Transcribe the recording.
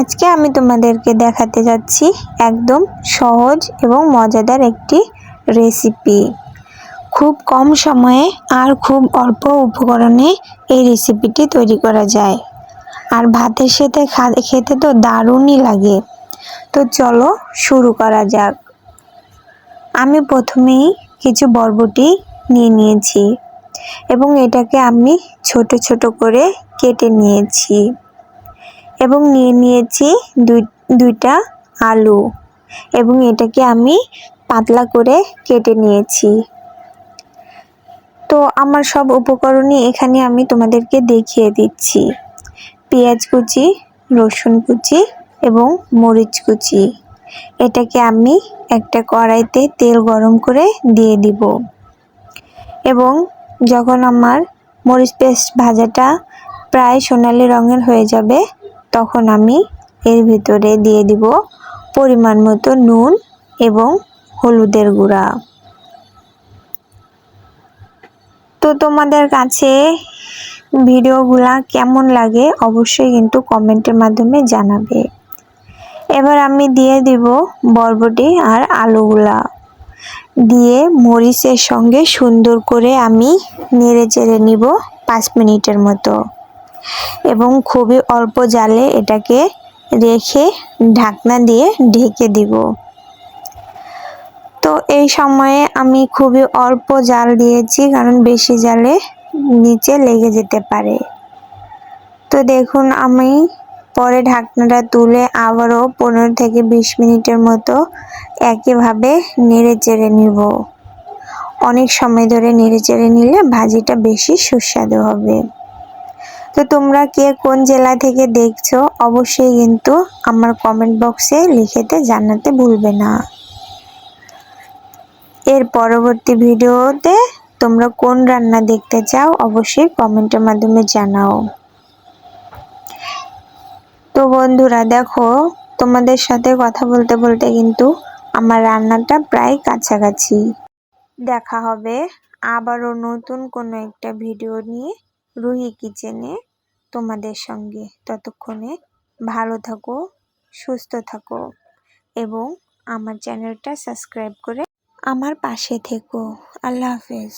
আজকে আমি তোমাদেরকে দেখাতে যাচ্ছি একদম সহজ এবং মজাদার একটি রেসিপি। খুব কম সময়ে আর খুব অল্প উপকরণে এই রেসিপিটি তৈরি করা যায়, আর ভাতের সাথে খেতে তো দারুণই লাগে। তো চলো শুরু করা যাক। আমি প্রথমেই কিছু বরবটি নিয়ে নিয়েছি এবং এটাকে আমি ছোট ছোট করে কেটে নিয়েছি এবং নিয়ে নিয়েছি দুইটা আলু এবং এটাকে আমি পাতলা করে কেটে নিয়েছি। তো আমার সব উপকরণই এখানে আমি তোমাদেরকে দেখিয়ে দিচ্ছি। পেঁয়াজ কুচি, রসুন কুচি এবং মরিচ কুচি। এটাকে আমি একটা কড়াইতে তেল গরম করে দিয়ে দিব এবং যখন আমার মরিচ পেস্ট ভাজাটা প্রায় সোনালি রঙের হয়ে যাবে তখন আমি এর ভিতরে দিয়ে দিব পরিমাণ মতো নুন এবং হলুদের গুঁড়া। তো তোমাদের কাছে ভিডিওগুলা কেমন লাগে অবশ্যই কিন্তু কমেন্টের মাধ্যমে জানাবে। এবার আমি দিয়ে দিব বরবটি আর আলুগুলা দিয়ে মরিচের সঙ্গে সুন্দর করে আমি নেড়ে চেড়ে নিব 5 মিনিটের মতো এবং খুবই অল্প জালে এটাকে রেখে ঢাকনা দিয়ে ঢেকে দিব। তো এই সময়ে আমি খুবই অল্প জাল দিয়েছি, কারণ বেশি জালে নিচে লেগে যেতে পারে। তো দেখুন আমি পরে ঢাকনাটা তুলে আবারও 15 থেকে 20 মিনিটের মতো একইভাবে নেড়ে চেড়ে নিব। অনেক সময় ধরে নেড়ে চেড়ে নিলে ভাজিটা বেশি সুস্বাদু হবে। তো তোমরা কে কোন জেলা থেকে দেখছো অবশ্যই কিন্তু আমার কমেন্ট বক্সে লিখেতে জানাতে ভুলবে না। এর পরবর্তী ভিডিওতে তোমরা কোন রান্না দেখতে চাও অবশ্যই কমেন্টের মাধ্যমে জানাও। তো বন্ধুরা দেখো, তোমাদের সাথে কথা বলতে বলতে কিন্তু আমার রান্নাটা প্রায় কাছাকাছি। দেখা হবে আবারও নতুন কোনো একটা ভিডিও নিয়ে রুহি কিচেনে তোমাদের সঙ্গে। ততক্ষণে ভালো থাকো, সুস্থ থাকো এবং আমার চ্যানেলটা সাবস্ক্রাইব করে আমার পাশে থেকো। আল্লাহ হাফেজ।